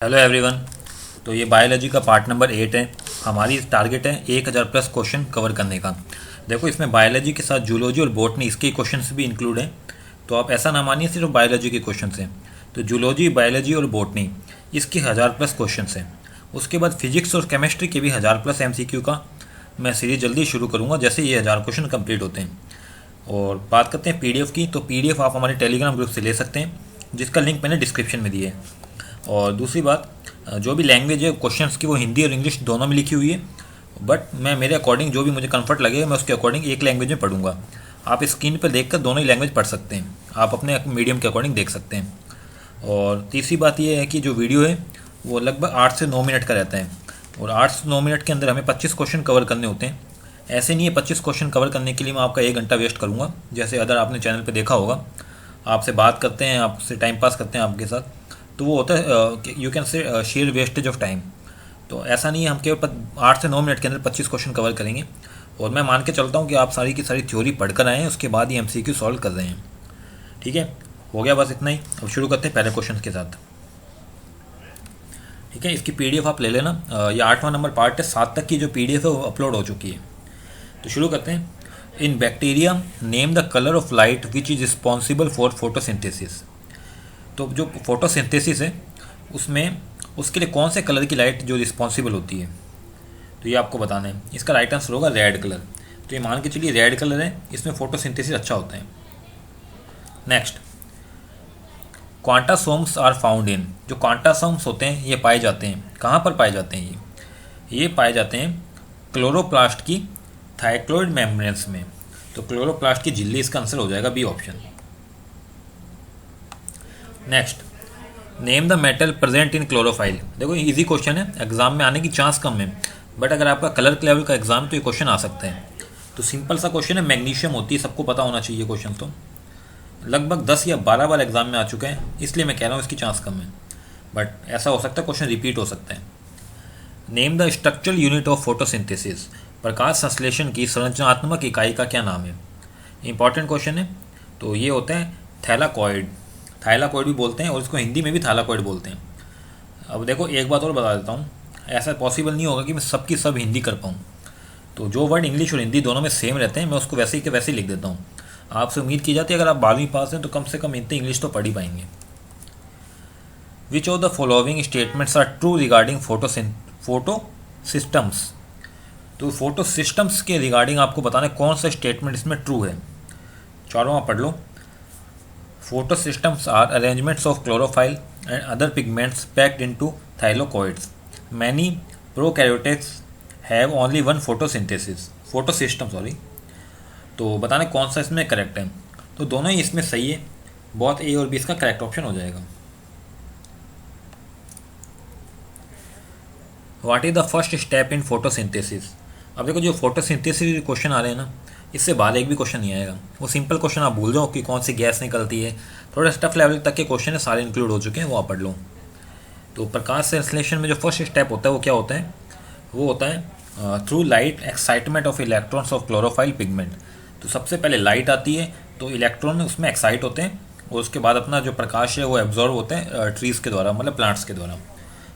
Hello everyone. तो ये biology का पार्ट नंबर 8 है। हमारी टारगेट है 1000 प्लस क्वेश्चन कवर करने का। देखो, इसमें बायोलॉजी के साथ जूलॉजी और बॉटनी इसके क्वेश्चंस भी इंक्लूड हैं। तो आप ऐसा ना मानिए सिर्फ बायोलॉजी के क्वेश्चन हैं। तो जूलॉजी, बायोलॉजी और बॉटनी इसके 1000 प्लस क्वेश्चन हैं। उसके बाद फिजिक्स और केमिस्ट्री के भी 1000 प्लस MCQ का मैं सीरीज जल्दी शुरू करूँगा जैसे ये 1000 क्वेश्चन कंप्लीट होते हैं। और बात करते हैं PDF की, तो PDF आप हमारे टेलीग्राम ग्रुप से ले सकते हैं जिसका लिंक मैंने डिस्क्रिप्शन में दिया है। और दूसरी बात, जो भी लैंग्वेज है क्वेश्चंस की वो हिंदी और इंग्लिश दोनों में लिखी हुई है, बट मैं मेरे अकॉर्डिंग जो भी मुझे कंफर्ट लगेगा मैं उसके अकॉर्डिंग एक लैंग्वेज में पढ़ूंगा। आप स्क्रीन पर देखकर दोनों ही लैंग्वेज पढ़ सकते हैं, आप अपने मीडियम के अकॉर्डिंग देख सकते हैं। और तीसरी बात ये है कि जो वीडियो है वो लगभग 8 से 9 मिनट का रहता है, और 8 से 9 मिनट के अंदर हमें 25 क्वेश्चन कवर करने होते हैं। ऐसे नहीं है 25 क्वेश्चन कवर करने के लिए मैं आपका 1 घंटा वेस्ट करूँगा, जैसे अदर आपने चैनल पर देखा होगा। आपसे बात करते हैं, आपसे टाइम पास करते हैं आपके साथ, तो वो होता है you can say share wastage of time. तो ऐसा नहीं है, हम केवल 8 से 9 मिनट के अंदर 25 क्वेश्चन कवर करेंगे। और मैं मान के चलता हूँ कि आप सारी की सारी थ्योरी पढ़ कर आए हैं, उसके बाद ही MCQ सॉल्व कर रहे हैं। ठीक है, हो गया बस इतना ही। अब शुरू करते हैं पहले क्वेश्चन के साथ। ठीक है, इसकी PDF आप ले लेना। ये 8वां नंबर पार्ट है, 7 तक की जो PDF है वो अपलोड हो चुकी है। तो शुरू करते हैं। इन bacteria name the colour of light which is responsible for photosynthesis. तो जो फोटोसिंथेसिस है उसमें उसके लिए कौन से कलर की लाइट जो रिस्पॉन्सिबल होती है, तो ये आपको बताना है। इसका राइट आंसर होगा रेड कलर। तो ये मान के चलिए रेड कलर है, इसमें फोटोसिंथेसिस अच्छा होता है। Next, quantasomes are found in. जो क्वांटासोम्स होते हैं ये पाए जाते हैं कहाँ पर पाए जाते हैं? ये पाए जाते हैं क्लोरोप्लास्ट की थाइक्लोइड मेम्ब्रेन्स में। तो क्लोरोप्लास्ट की झिल्ली इसका आंसर हो जाएगा B option. Next, name the metal present in chlorophyll. देखो इजी क्वेश्चन है, एग्जाम में आने की चांस कम है, बट अगर आपका कलर लेवल का एग्जाम है तो ये क्वेश्चन आ सकते हैं। तो सिंपल सा क्वेश्चन है, मैग्नीशियम होती है, सबको पता होना चाहिए। क्वेश्चन तो लगभग 10 या 12 बार एग्जाम में आ चुके हैं, इसलिए मैं कह रहा हूँ इसकी चांस कम है, बट ऐसा हो सकता है क्वेश्चन रिपीट हो सकता है। Name the structural unit of photosynthesis. प्रकाश संश्लेषण की संरचनात्मक इकाई का क्या नाम है? इंपॉर्टेंट क्वेश्चन है। तो ये होता है थैलाकॉइड। थाइलाकॉइड भी बोलते हैं और इसको हिंदी में भी थाइलाकॉइड बोलते हैं। अब देखो एक बात और बता देता हूँ, ऐसा पॉसिबल नहीं होगा कि मैं सबकी सब हिंदी कर पाऊँ। तो जो वर्ड इंग्लिश और हिंदी दोनों में सेम रहते हैं मैं उसको वैसे ही के वैसे ही लिख देता हूँ। आपसे उम्मीद की जाती है अगर आप 12वीं पास हैं तो कम से कम इतनी इंग्लिश तो पढ़ ही पाएंगे। Which of the following statements are true regarding photo systems. तो फोटो सिस्टम्स के रिगार्डिंग आपको बताना है कौन सा स्टेटमेंट इसमें ट्रू है। चारों आप पढ़ लो। Photosystems are arrangements of chlorophyll and other pigments packed into thylakoids. Many prokaryotes have only one photosystem sorry. तो बताना कौन सा इसमें करेक्ट है। तो दोनों ही इसमें सही है, बहुत A और B इसका करेक्ट ऑप्शन हो जाएगा। What is the first step in photosynthesis. अब देखो जो फोटोसिंथेसिस क्वेश्चन आ रहे हैं ना, इससे बाहर एक भी क्वेश्चन नहीं आएगा। वो सिंपल क्वेश्चन आप भूल जाओ कि कौन सी गैस निकलती है, थोड़ा स्टफ लेवल तक के क्वेश्चन है, सारे इंक्लूड हो चुके हैं, वो आप पढ़ लो। तो प्रकाश संश्लेषण में जो फर्स्ट स्टेप होता है वो क्या होता है? वो होता है through light excitement of electrons of chlorophyll pigment. तो सबसे पहले लाइट आती है तो इलेक्ट्रॉन उसमें एक्साइट होते हैं, और उसके बाद अपना जो प्रकाश है वो एब्जॉर्व होता है ट्रीज़ के द्वारा, मतलब प्लांट्स के द्वारा।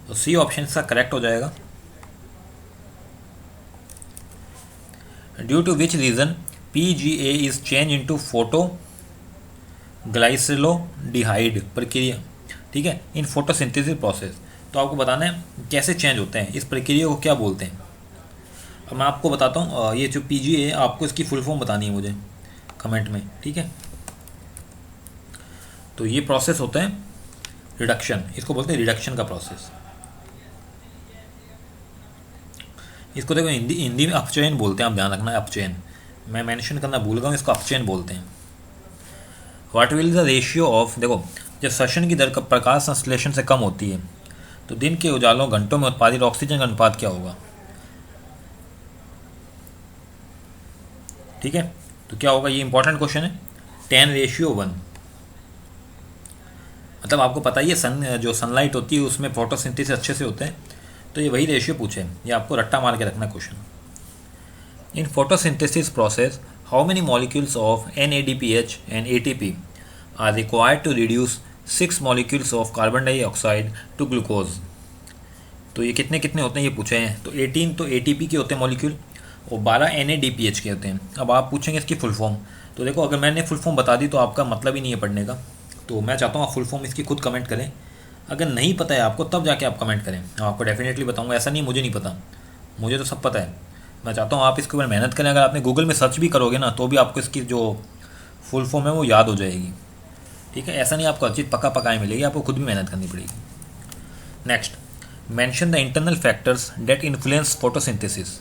तो C ऑप्शन इसका करेक्ट हो जाएगा। Due to which reason PGA is change into photo glyceraldehyde प्रक्रिया। ठीक है, इन फोटोसिंथेसिस प्रोसेस। तो आपको बताना है कैसे चेंज होते हैं, इस प्रक्रिया को क्या बोलते हैं। अब मैं आपको बताता हूँ, ये जो PGA है आपको इसकी फुल फॉर्म बतानी है मुझे कमेंट में। ठीक है, तो ये प्रोसेस होता है रिडक्शन, इसको बोलते हैं रिडक्शन का प्रोसेस। इसको देखो हिंदी में अपचयन बोलते हैं, आप ध्यान रखना है अपचयन, मैं मेंशन करना भूल गया हूँ, इसको अपचयन बोलते हैं। What will the ratio of, देखो जब श्वसन की दर प्रकाश संश्लेषण से कम होती है तो दिन के उजालों घंटों में उत्पादित ऑक्सीजन का अनुपात क्या होगा? ठीक है, तो क्या होगा, ये इंपॉर्टेंट क्वेश्चन है। 10:1। मतलब आपको पता ही है जो सनलाइट होती है उसमें फोटोसिंथेसिस अच्छे से होते हैं, तो ये वही रेशियो पूछे, ये आपको रट्टा मार के रखना question. In photosynthesis process how many molecules of NADPH and ATP are required to reduce 6 molecules of carbon dioxide to glucose? तो ये कितने कितने होते हैं ये पूछे हैं। तो 18 तो ATP के होते हैं मॉलिक्यूल और 12 NADPH के होते हैं। अब आप पूछेंगे इसकी फुल फॉर्म, तो देखो अगर मैंने फुल फॉर्म बता दी तो आपका मतलब ही नहीं है पढ़ने का। तो मैं चाहता हूँ आप फुल फॉर्म इसकी खुद कमेंट करें। अगर नहीं पता है आपको तब जाके आप कमेंट करें, आपको डेफिनेटली बताऊँगा। ऐसा नहीं मुझे नहीं पता, मुझे तो सब पता है। मैं चाहता हूँ आप इसके ऊपर मेहनत करें। अगर आपने गूगल में सर्च भी करोगे ना तो भी आपको इसकी जो फुल फॉर्म है वो याद हो जाएगी। ठीक है, ऐसा नहीं आपको हर चीज़ पका पकाए मिलेगी, आपको खुद भी मेहनत करनी पड़ेगी। Next, mention the internal factors that influence photosynthesis.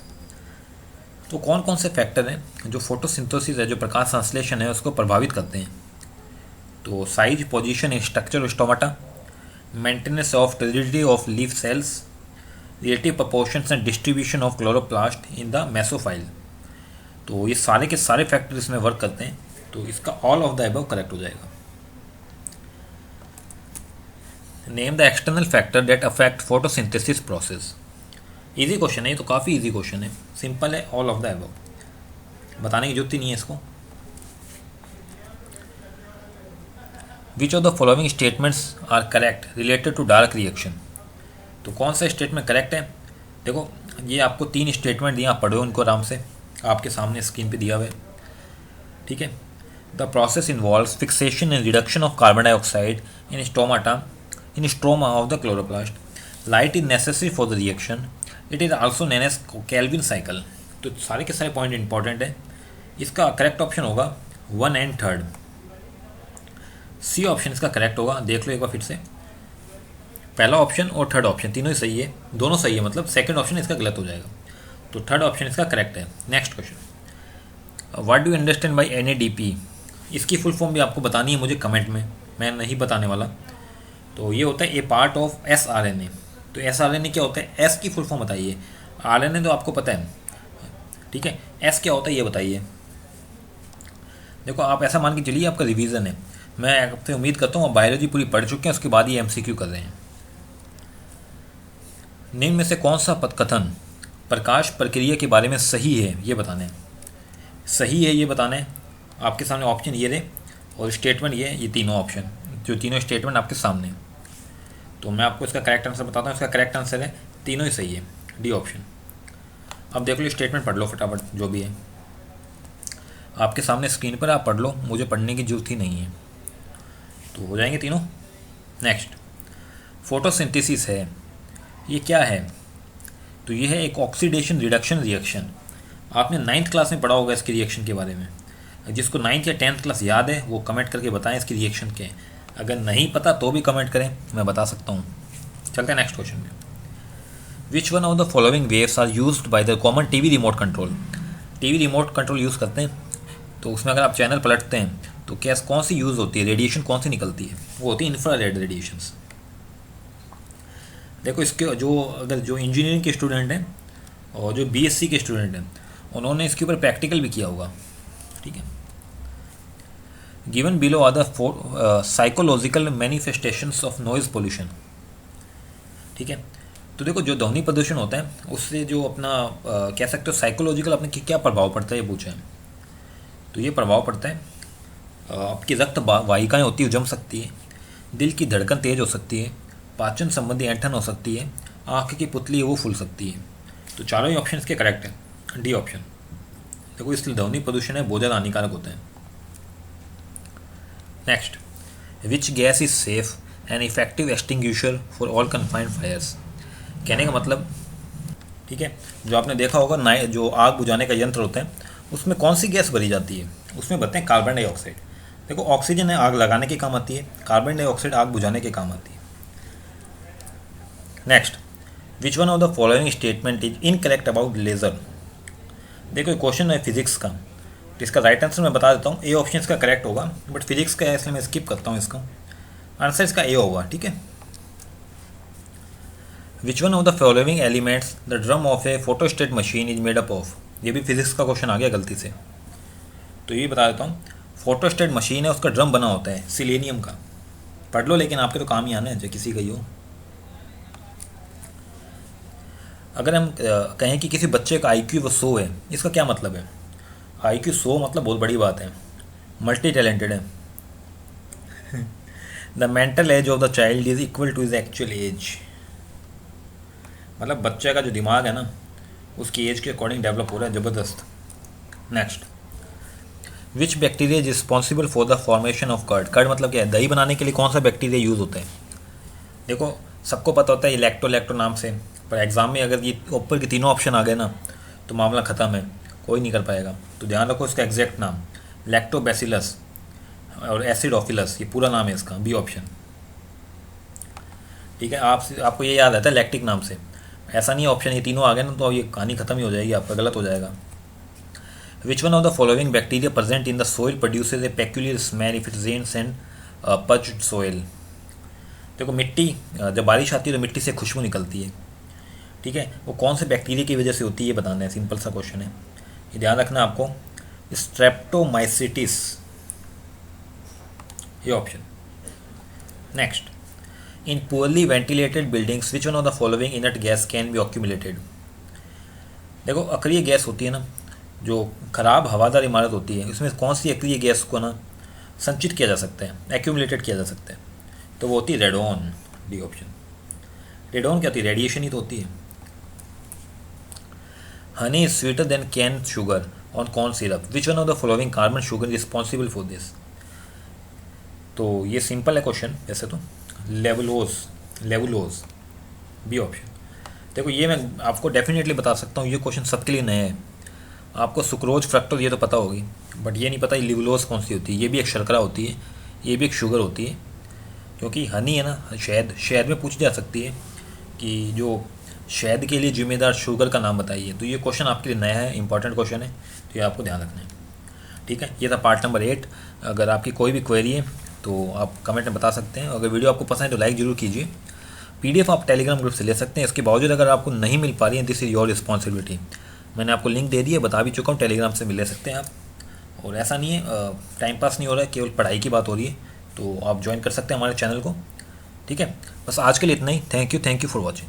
तो कौन कौन से फैक्टर हैं जो फोटोसिंथेसिस है, जो प्रकाश संश्लेषण है उसको प्रभावित करते हैं। तो size, position, structure stomata, maintenance of rigidity of leaf cells, relative proportions and distribution of chloroplast in the mesophyll. तो ये सारे के सारे फैक्टर इसमें वर्क करते हैं, तो इसका all of the above correct हो जाएगा। Name the external factor that affect photosynthesis process. Easy question है, ये तो काफ़ी इजी क्वेश्चन है, सिंपल है, ऑल ऑफ द अबव, बताने की जरूरत ही नहीं है इसको। Which of the following statements are correct related to dark reaction. तो कौन सा स्टेटमेंट करेक्ट है। देखो ये आपको 3 स्टेटमेंट दिए, आप पढ़ो उनको आराम से, आपके सामने स्क्रीन पे दिया हुआ है। ठीक है, the process involves fixation and reduction of carbon dioxide in stomata in stroma of the chloroplast. Light is necessary for the reaction. It is also known as Kelvin cycle. तो सारे के सारे पॉइंट इंपॉर्टेंट है। इसका correct option होगा 1 and 3। C option इसका correct होगा, देख लो एक बार फिर से। पहला ऑप्शन और थर्ड ऑप्शन तीनों ही सही है, दोनों सही है, मतलब सेकंड ऑप्शन इसका गलत हो जाएगा। तो थर्ड ऑप्शन इसका करेक्ट है। Next question, what do you understand by NADP। इसकी फुल फॉर्म भी आपको बतानी है मुझे कमेंट में, मैं नहीं बताने वाला। तो ये होता है ए पार्ट ऑफ sRNA। तो sRNA क्या होता है, S की फुल फॉर्म बताइए। RNA तो आपको पता है, ठीक है, S क्या होता है ये बताइए। देखो आप ऐसा मान के चलिए आपका रिवीजन है, मैं आपसे उम्मीद करता हूँ आप बायोलॉजी पूरी पढ़ चुके हैं, उसके बाद ही MCQ कर रहे हैं। निम्न में से कौन सा कथन प्रकाश प्रक्रिया के बारे में सही है ये बताना है। सही है ये बताना है। आपके सामने ऑप्शन ये रहे और स्टेटमेंट ये तीनों ऑप्शन, जो तीनों स्टेटमेंट आपके सामने। तो मैं आपको इसका करेक्ट आंसर बताता हूँ। इसका करेक्ट आंसर है तीनों ही सही है, डी ऑप्शन। अब देख लो स्टेटमेंट पढ़ लो फटाफट, जो भी है आपके सामने स्क्रीन पर, आप पढ़ लो, मुझे पढ़ने की जरूरत ही नहीं है। तो हो जाएंगे तीनों। नेक्स्ट, फोटोसिंथेसिस है, ये क्या है। तो ये है एक ऑक्सीडेशन रिडक्शन रिएक्शन। आपने 9th क्लास में पढ़ा होगा इसके रिएक्शन के बारे में। जिसको 9th या 10th क्लास याद है वो कमेंट करके बताएं इसकी रिएक्शन क्या है। अगर नहीं पता तो भी कमेंट करें, मैं बता सकता हूँ। चलते हैं नेक्स्ट क्वेश्चन में। Which one of the following waves are used by the common TV remote control. TV remote control use करते हैं, तो उसमें अगर आप चैनल पलटते हैं तो क्या कौन सी यूज़ होती है, रेडिएशन कौन सी निकलती है, वो होती है इंफ्रारेड रेडिएशंस। देखो इसके जो इंजीनियरिंग के स्टूडेंट हैं और जो BSc के स्टूडेंट हैं उन्होंने इसके ऊपर प्रैक्टिकल भी किया होगा। ठीक है, given below are the psychological manifestations of noise pollution. ठीक है, तो देखो जो ध्वनि प्रदूषण होता है उससे जो अपना कह सकते हो साइकोलॉजिकल अपने क्या प्रभाव पड़ता है ये पूछा है। तो ये प्रभाव पड़ता है, आपकी रक्त वाहिकाएँ होती है जम सकती है, दिल की धड़कन तेज हो सकती है, पाचन संबंधी ऐंठन हो सकती है, आँख की पुतली है वो फूल सकती है। तो चारों ही ऑप्शन इसके करेक्ट है, डी ऑप्शन। देखो इसलिए ध्वनि प्रदूषण है बहुत ज़्यादा हानिकारक होता है। Next, which gas is safe and effective extinguisher for all confined fires. कहने का मतलब, ठीक है, जो आपने देखा होगा जो आग बुझाने का यंत्र होता है उसमें कौन सी गैस भरी जाती है, उसमें बताएं कार्बन डाइऑक्साइड। देखो ऑक्सीजन है आग लगाने के काम आती है, कार्बन डाइऑक्साइड आग बुझाने के काम आती है। Next, which one of the following statement is incorrect about laser. देखो क्वेश्चन है फिजिक्स का, तो इसका राइट आंसर मैं बता देता हूँ। ए ऑप्शन इसका करेक्ट होगा, बट फिजिक्स का है इसलिए मैं स्किप करता हूँ इसका। आंसर इसका ए होगा। ठीक है, विच one of the following elements the drum of A photostat machine is made up of. ये भी फिजिक्स का क्वेश्चन आ गया गलती से, तो ये बता देता हूँ। फोटोस्टेट मशीन है, उसका ड्रम बना होता है सिलेनियम का। पढ़ लो, लेकिन आपके तो काम ही आना है, जो किसी का ही हो। अगर हम कहें कि किसी बच्चे का IQ वो 100 है, इसका क्या मतलब है। IQ 100 मतलब बहुत बड़ी बात है, मल्टी टैलेंटेड है। The mental as of the child is equal two is actual as. मतलब बच्चे का जो दिमाग है ना उसकी एज के अकॉर्डिंग डेवलप हो रहा है, ज़बरदस्त। Next, which bacteria is responsible for the formation of curd. Curd मतलब क्या है, दही बनाने के लिए कौन सा बैक्टीरिया यूज़ होता है। देखो सबको पता होता है लैक्टो नाम से, पर एग्जाम में अगर ये ऊपर के तीनों ऑप्शन आ गए ना तो मामला ख़त्म है, कोई नहीं कर पाएगा। तो ध्यान रखो इसका एग्जैक्ट नाम लैक्टोबैसिलस और एसिडोफिलस, ये पूरा नाम है इसका, बी ऑप्शन। ठीक है, आपको ये याद रहता है लैक्टिक नाम से, ऐसा नहीं है ऑप्शन ये तीनों आ गए ना तो ये कहानी खत्म ही हो जाएगी, आपका गलत हो जाएगा। Which one of the following bacteria present in the soil produces a peculiar smell if it rains and parched soil. देखो मिट्टी, जब बारिश आती है तो मिट्टी से खुशबू निकलती है, ठीक है, वो कौन से बैक्टीरिया की वजह से होती है ये बताना है, सिंपल सा क्वेश्चन है, ये ध्यान रखना आपको, स्ट्रेप्टोमाइसिटिस, ये option. Next, in poorly ventilated buildings which one of the following inert gas can be accumulated. देखो अक्रिय गैस होती है ना, जो खराब हवादार इमारत होती है, इसमें कौन सी अक्रिय गैस को ना संचित किया जा सकता है, एक्यूमुलेटेड किया जा सकता है, तो वो होती है रेडोन, डी ऑप्शन। रेडोन क्या होती है, रेडिएशन ही तो होती है। Honey is sweeter than cane sugar on corn syrup, which one of the following carbon sugar responsible for this. तो ये सिंपल है क्वेश्चन वैसे तो, लेवुलोज, बी ऑप्शन। देखो ये मैं आपको डेफिनेटली बता सकता हूँ, ये क्वेश्चन सबके लिए नया है। आपको सुक्रोज फ्रक्टोज ये तो पता होगी, बट ये नहीं पता लेवुलोज कौन सी होती है। ये भी एक शर्करा होती है, ये भी एक शुगर होती है, क्योंकि हनी है ना, शहद में पूछ जा सकती है कि जो शहद के लिए जिम्मेदार शुगर का नाम बताइए। तो ये क्वेश्चन आपके लिए नया है, इंपॉर्टेंट क्वेश्चन है, तो ये आपको ध्यान रखना है। ठीक है, ये था पार्ट नंबर 8। अगर आपकी कोई भी क्वेरी है तो आप कमेंट में बता सकते हैं। अगर वीडियो आपको पसंद है तो लाइक ज़रूर कीजिए। पीडीएफ आप टेलीग्राम ग्रुप से ले सकते हैं। इसके बावजूद अगर आपको नहीं मिल पा रही है, दिस इज़ योर रिस्पॉन्सिबिलिटी। मैंने आपको लिंक दे दी है, बता भी चुका हूँ, टेलीग्राम से मिल ले सकते हैं आप। और ऐसा नहीं है टाइम पास नहीं हो रहा है, केवल पढ़ाई की बात हो रही है, तो आप ज्वाइन कर सकते हैं हमारे चैनल को। ठीक है, बस आज के लिए इतना ही। Thank you for watching.